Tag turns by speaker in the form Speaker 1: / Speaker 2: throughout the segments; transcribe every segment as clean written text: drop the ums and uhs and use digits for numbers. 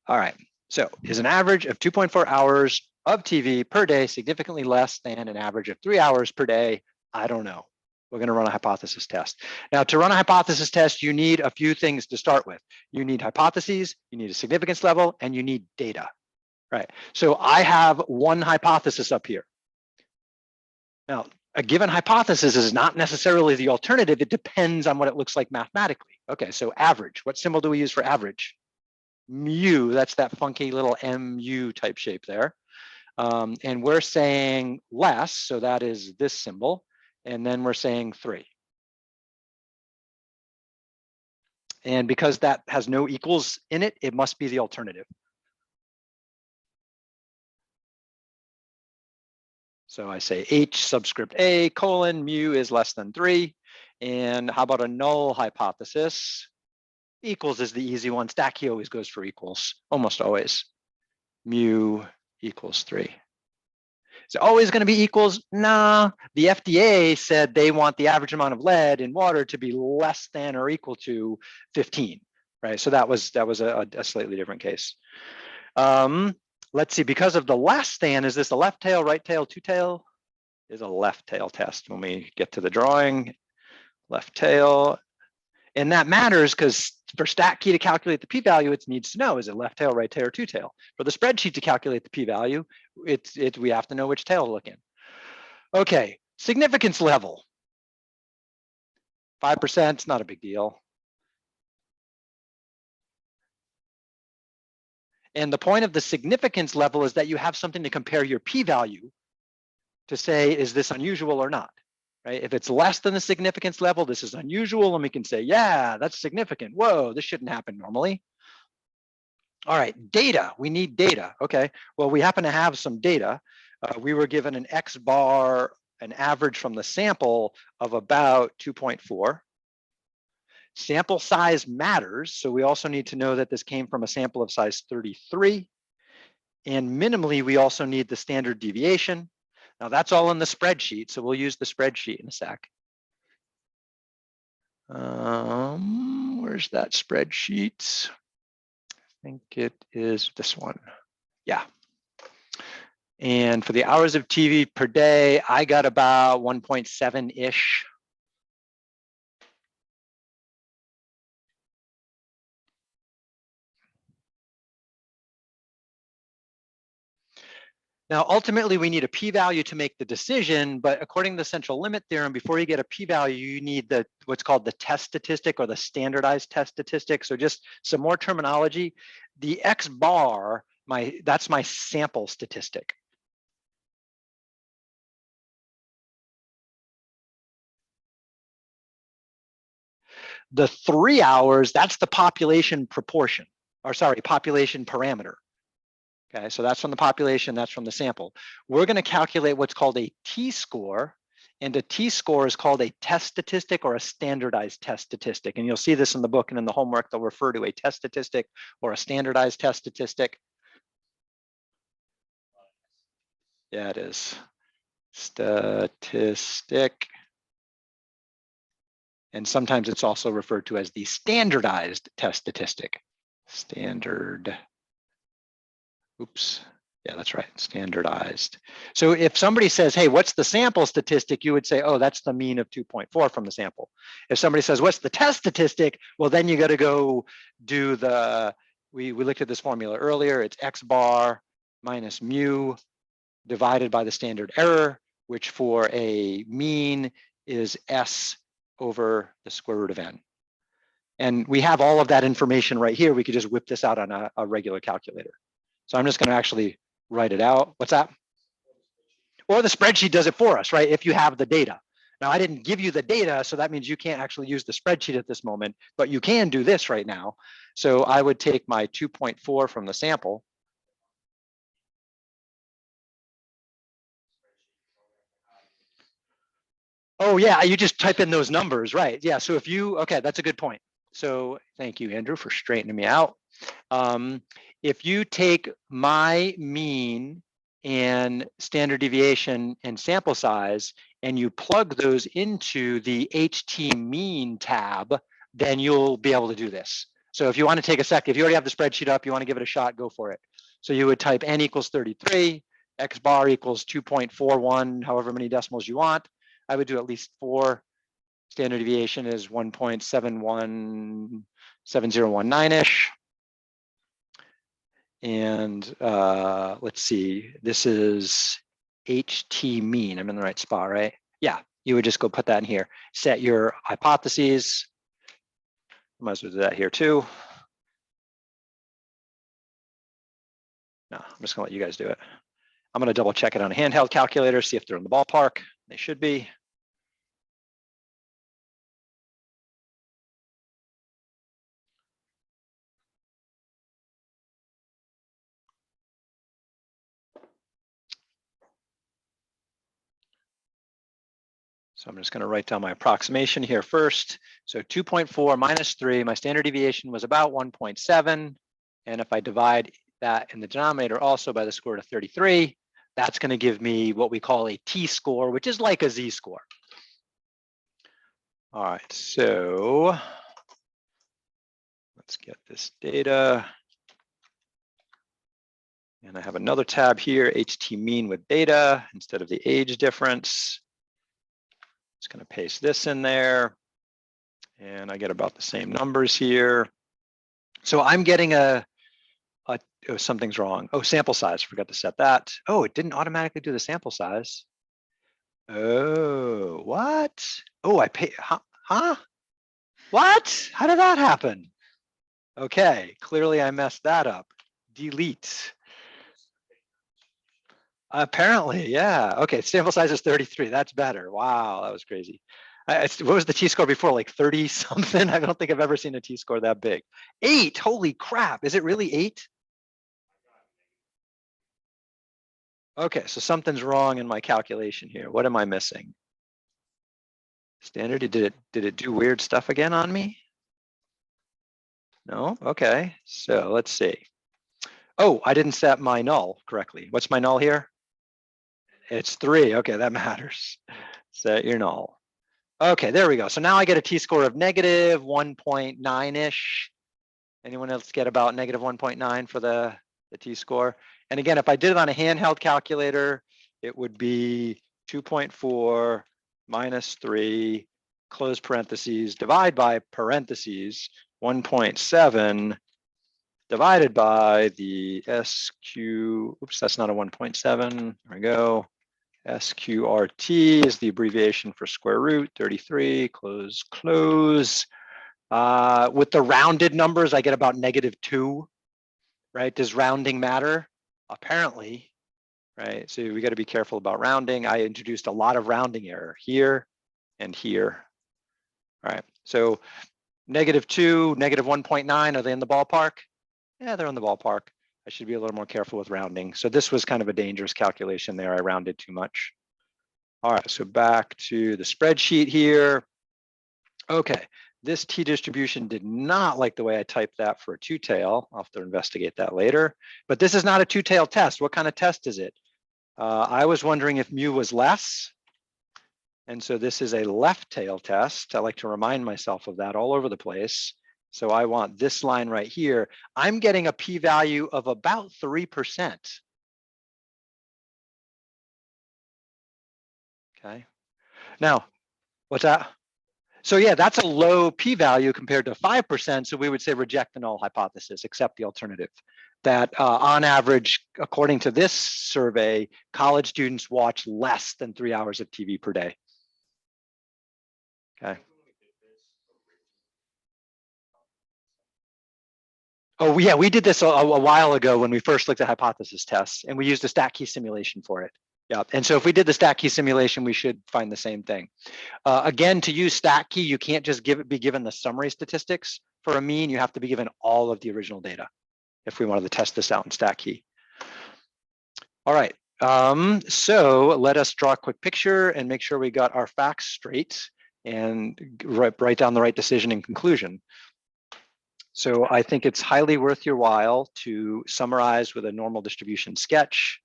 Speaker 1: All right, so is an average of 2.4 hours of TV per day significantly less than an average of 3 hours per day? I don't know. We're going to run a hypothesis test. Now, to run a hypothesis test, you need a few things to start with. You need hypotheses, you need a significance level, and you need data, right? So I have one hypothesis up here. Now, a given hypothesis is not necessarily the alternative. It depends on what it looks like mathematically. Okay, so average. What symbol do we use for average? Mu, that's that funky little MU type shape there. And we're saying less, so that is this symbol. And then we're saying 3. And because that has no equals in it, it must be the alternative. So I say H subscript A colon mu is less than 3. And how about a null hypothesis? Equals is the easy one. Stack key always goes for equals, almost always. Mu equals 3. Is it always going to be equals? Nah. The FDA said they want the average amount of lead in water to be less than or equal to 15, right? So that was a slightly different case. Let's see, because of the less than, is this a left tail, right tail, two tail? Is a left tail test when we get to the drawing. Left tail. And that matters because for stat key to calculate the p-value, it needs to know, is it left tail, right tail, or two tail? For the spreadsheet to calculate the p-value, we have to know which tail to look in. Okay, significance level. 5%, it's not a big deal. And the point of the significance level is that you have something to compare your p-value to say, is this unusual or not? Right? If it's less than the significance level, this is unusual, and we can say, yeah, that's significant. Whoa, this shouldn't happen normally. All right, data, we need data. Okay, well, we happen to have some data. We were given an X bar, an average from the sample of about 2.4. Sample size matters, so we also need to know that this came from a sample of size 33. And minimally, we also need the standard deviation. Now that's all in the spreadsheet, so we'll use the spreadsheet in a sec. Where's that spreadsheet? I think it is this one. Yeah. And for the hours of TV per day, I got about 1.7-ish. Now, ultimately, we need a p-value to make the decision, but according to the central limit theorem, before you get a p-value, you need what's called the test statistic or the standardized test statistic. So just some more terminology. The X bar, that's my sample statistic. The 3 hours, that's the population proportion, or sorry, population parameter. Okay, so that's from the population, that's from the sample. We're going to calculate what's called a t-score, and a t-score is called a test statistic or a standardized test statistic. And you'll see this in the book and in the homework, they'll refer to a test statistic or a standardized test statistic. Yeah, it is. Statistic. And sometimes it's also referred to as the standardized test statistic. Standard. Oops. Yeah, that's right. Standardized. So if somebody says, hey, what's the sample statistic? You would say, oh, that's the mean of 2.4 from the sample. If somebody says, what's the test statistic? Well, then you got to go do we looked at this formula earlier. It's X bar minus mu divided by the standard error, which for a mean is S over the square root of n. And we have all of that information right here. We could just whip this out on a regular calculator. So I'm just going to actually write it out. What's that? Or the spreadsheet does it for us, right? If you have the data. Now, I didn't give you the data, so that means you can't actually use the spreadsheet at this moment, but you can do this right now. So I would take my 2.4 from the sample. Oh, yeah, you just type in those numbers, right? Yeah, so if you, okay, that's a good point. So thank you, Andrew, for straightening me out. If you take my mean and standard deviation and sample size, and you plug those into the HT mean tab, then you'll be able to do this. So if you want to take a sec, if you already have the spreadsheet up, you want to give it a shot, go for it. So you would type n equals 33, x bar equals 2.41, however many decimals you want. I would do at least 4. Standard deviation is 1.7019-ish. And let's see, this is HT mean. I'm in the right spot, right? Yeah, you would just go put that in here. Set your hypotheses. Might as well do that here too. No, I'm just gonna let you guys do it. I'm gonna double check it on a handheld calculator, see if they're in the ballpark. They should be. So I'm just going to write down my approximation here first. So 2.4 minus 3, my standard deviation was about 1.7. And if I divide that in the denominator also by the square root of 33, that's going to give me what we call a t-score, which is like a z-score. All right, so let's get this data. And I have another tab here, HT mean with data instead of the age difference. Just going to paste this in there. And I get about the same numbers here. So I'm getting oh, something's wrong. Oh, sample size, forgot to set that. Oh, it didn't automatically do the sample size. Oh, what? Oh, I pay, huh? What? How did that happen? Okay, clearly I messed that up. Delete. Apparently, yeah. Okay, sample size is 33. That's better. Wow, that was crazy. What was the t-score before? Like 30 something? I don't think I've ever seen a t-score that big. 8, holy crap. Is it really 8? Okay, so something's wrong in my calculation here. What am I missing? Standard, did it do weird stuff again on me? No, okay, so let's see. Oh, I didn't set my null correctly. What's my null here? It's 3, okay, that matters. Set your null. Okay, there we go. So now I get a t-score of negative 1.9-ish. Anyone else get about negative 1.9 for the t-score? And again, if I did it on a handheld calculator, it would be 2.4 minus 3, close parentheses, divide by parentheses, 1.7 divided by the SQ, oops, that's not a 1.7, there we go. SQRT is the abbreviation for square root, 33, close, close. With the rounded numbers, I get about -2, right? Does rounding matter? Apparently, right? So we got to be careful about rounding. I introduced a lot of rounding error here and here. All right, so -2, -1.9, are they in the ballpark? Yeah, they're in the ballpark. I should be a little more careful with rounding. So this was kind of a dangerous calculation there. I rounded too much. All right, so back to the spreadsheet here. Okay, this t-distribution did not like the way I typed that for a two-tail. I'll have to investigate that later. But this is not a two-tail test. What kind of test is it? I was wondering if mu was less. And so this is a left tail test. I like to remind myself of that all over the place. So I want this line right here. I'm getting a p-value of about 3%. Okay. Now, what's that? So yeah, that's a low p-value compared to 5%. So we would say reject the null hypothesis, accept the alternative. That on average, according to this survey, college students watch less than 3 hours of TV per day. Okay. Oh yeah, we did this a while ago when we first looked at hypothesis tests, and we used a stat key simulation for it. Yeah, and so if we did the stat key simulation, we should find the same thing. Again, to use stat key, you can't just be given the summary statistics for a mean. You have to be given all of the original data if we wanted to test this out in stat key. All right, so let us draw a quick picture and make sure we got our facts straight and write down the right decision and conclusion. So I think it's highly worth your while to summarize with a normal distribution sketch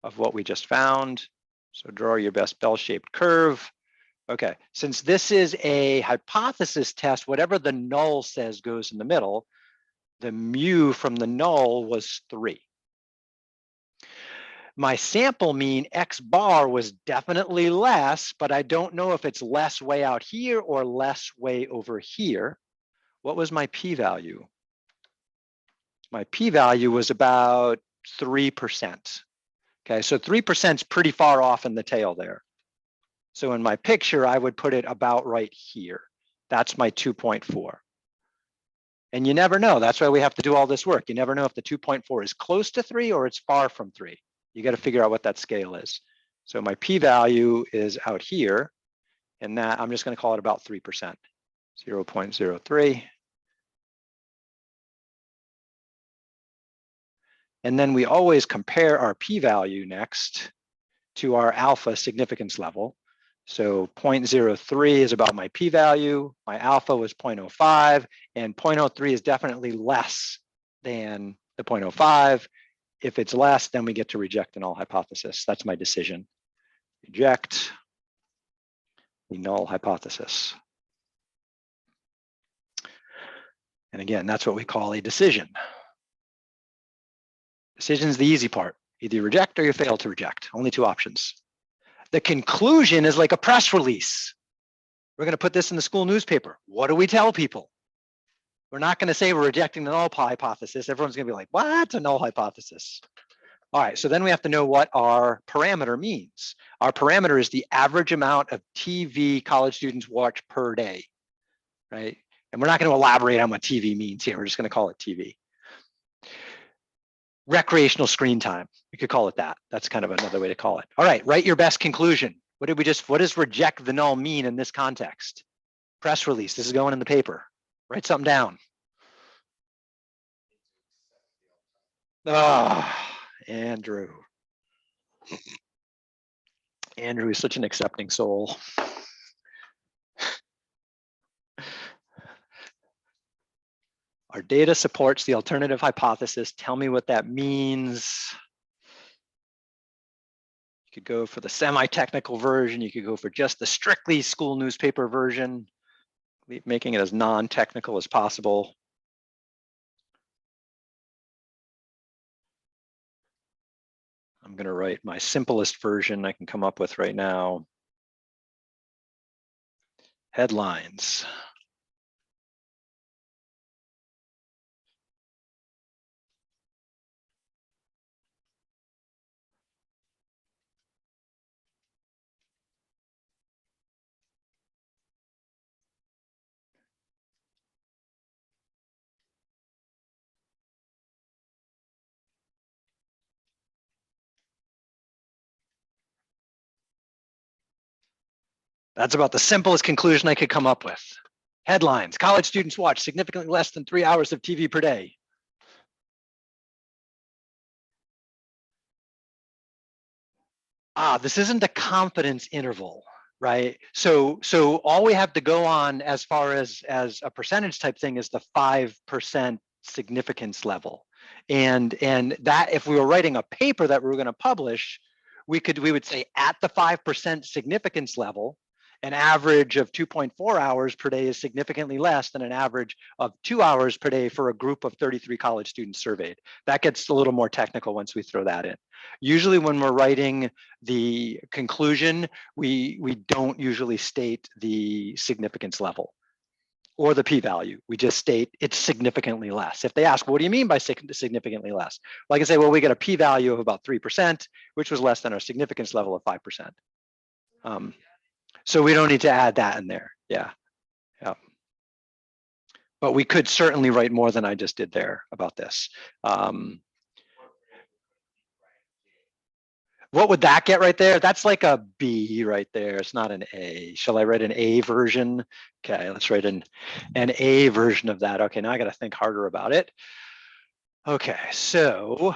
Speaker 1: of what we just found. So draw your best bell-shaped curve. Okay, since this is a hypothesis test, whatever the null says goes in the middle. The mu from the null was 3. My sample mean X bar was definitely less, but I don't know if it's less way out here or less way over here. What was my p-value? My p-value was about 3%. Okay, so 3% is pretty far off in the tail there. So in my picture, I would put it about right here. That's my 2.4. And you never know. That's why we have to do all this work. You never know if the 2.4 is close to 3 or it's far from 3. You got to figure out what that scale is. So my p-value is out here, and that I'm just going to call it about 3%, 0.03. And then we always compare our p-value next to our alpha significance level. So 0.03 is about my p-value, my alpha was 0.05, and 0.03 is definitely less than the 0.05. If it's less, then we get to reject the null hypothesis. That's my decision. Reject the null hypothesis. And again, that's what we call a decision. Decision is the easy part. Either you reject or you fail to reject. Only 2 options. The conclusion is like a press release. We're going to put this in the school newspaper. What do we tell people? We're not going to say we're rejecting the null hypothesis. Everyone's going to be like, what's a null hypothesis? All right, so then we have to know what our parameter means. Our parameter is the average amount of TV college students watch per day, right? And we're not going to elaborate on what TV means here. We're just going to call it TV. Recreational screen time. We could call it that. That's kind of another way to call it. All right, write your best conclusion. What does reject the null mean in this context? Press release. This is going in the paper. Write something down. Andrew. Andrew is such an accepting soul. Our data supports the alternative hypothesis. Tell me what that means. You could go for the semi-technical version. You could go for just the strictly school newspaper version, making it as non-technical as possible. I'm going to write my simplest version I can come up with right now. Headlines. That's about the simplest conclusion I could come up with. Headlines. College students watch significantly less than 3 hours of TV per day. This isn't a confidence interval, right? So all we have to go on as far as a percentage type thing is the 5% significance level. And that if we were writing a paper that we were going to publish, we would say at the 5% significance level, an average of 2.4 hours per day is significantly less than an average of 2 hours per day for a group of 33 college students surveyed. That gets a little more technical once we throw that in. Usually when we're writing the conclusion, we don't usually state the significance level or the p-value. We just state it's significantly less. If they ask, what do you mean by significantly less? Well, I can say, well, we get a p-value of about 3%, which was less than our significance level of 5%. So we don't need to add that in there. Yeah. But we could certainly write more than I just did there about this. What would that get right there? That's like a B right there. It's not an A. Shall I write an A version? Okay, let's write an A version of that. Okay, now I got to think harder about it. Okay, so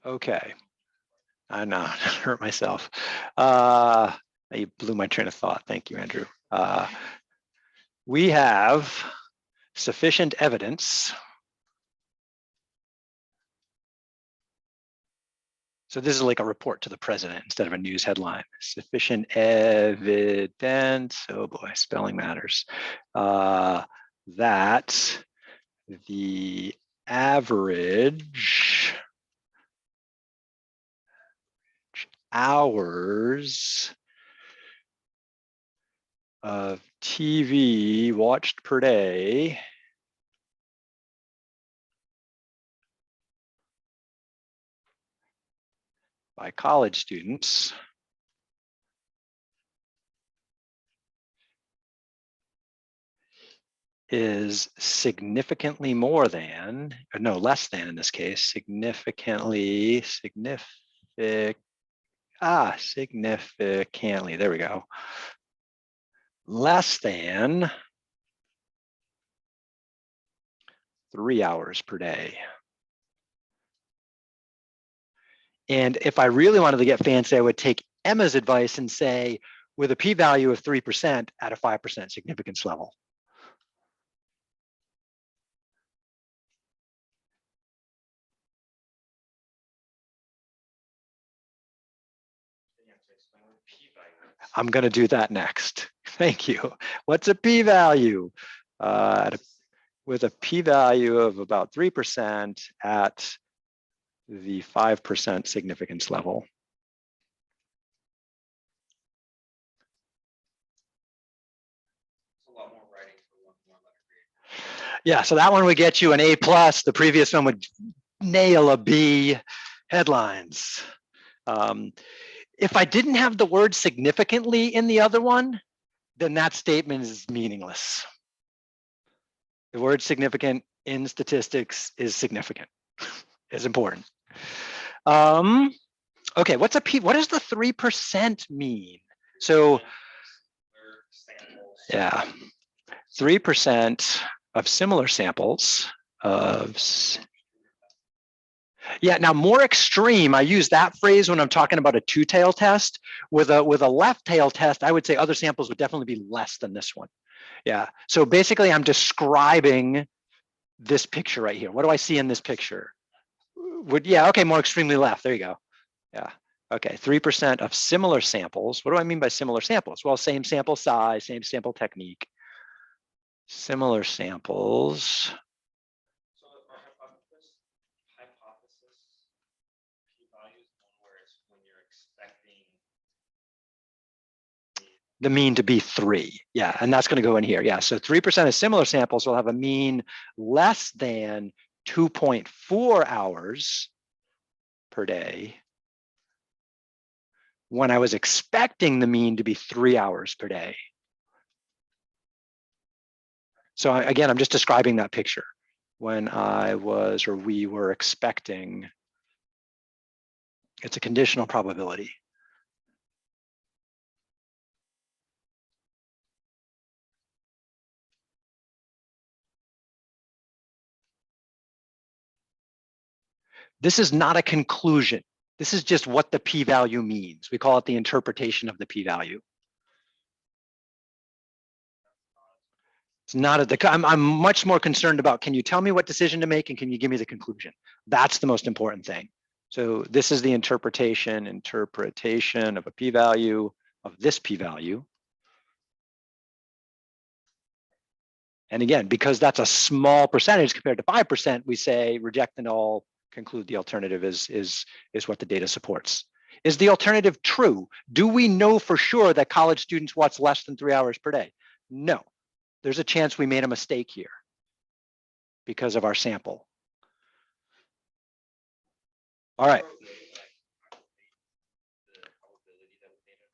Speaker 1: okay. I know, I hurt myself. You blew my train of thought. Thank you, Andrew. We have sufficient evidence. So this is like a report to the president instead of a news headline. Sufficient evidence, oh boy, spelling matters, that the average hours of TV watched per day by college students is significantly more than, or no, less than in this case, significantly, significantly, there we go, less than 3 hours per day. And if I really wanted to get fancy, I would take Emma's advice and say, with a p-value of 3% at a 5% significance level. I'm going to do that next. Thank you. What's a p-value? With a p-value of about 3% at the 5% significance level. Yeah, so that one would get you an A+. The previous one would nail a B. Headlines. If I didn't have the word significantly in the other one, then that statement is meaningless. The word significant in statistics is significant, is important. Okay, what does the 3% mean? So, yeah, 3% of similar samples of, yeah, now more extreme, I use that phrase when I'm talking about a two-tail test. With a left tail test, I would say other samples would definitely be less than this one. Yeah, so basically I'm describing this picture right here. What do I see in this picture? Yeah, okay, more extremely left, there you go. Yeah, okay, 3% of similar samples. What do I mean by similar samples? Well, same sample size, same sample technique. Similar samples.
Speaker 2: So our hypothesis p-values where it's when you're expecting
Speaker 1: the mean to be 3. Yeah, and that's going to go in here. Yeah, so 3% of similar samples will have a mean less than 2.4 hours per day when I was expecting the mean to be 3 hours per day. So again, I'm just describing that picture. When I was, or we were expecting, it's a conditional probability. This is not a conclusion. This is just what the p-value means. We call it the interpretation of the p-value. It's not I'm much more concerned about, can you tell me what decision to make and can you give me the conclusion? That's the most important thing. So this is the interpretation of a p-value, of this p-value. And again, because that's a small percentage compared to 5%, we say reject and all, conclude the alternative is what the data supports. Is the alternative true? Do we know for sure that college students watch less than 3 hours per day? No. There's a chance we made a mistake here because of our sample. All right.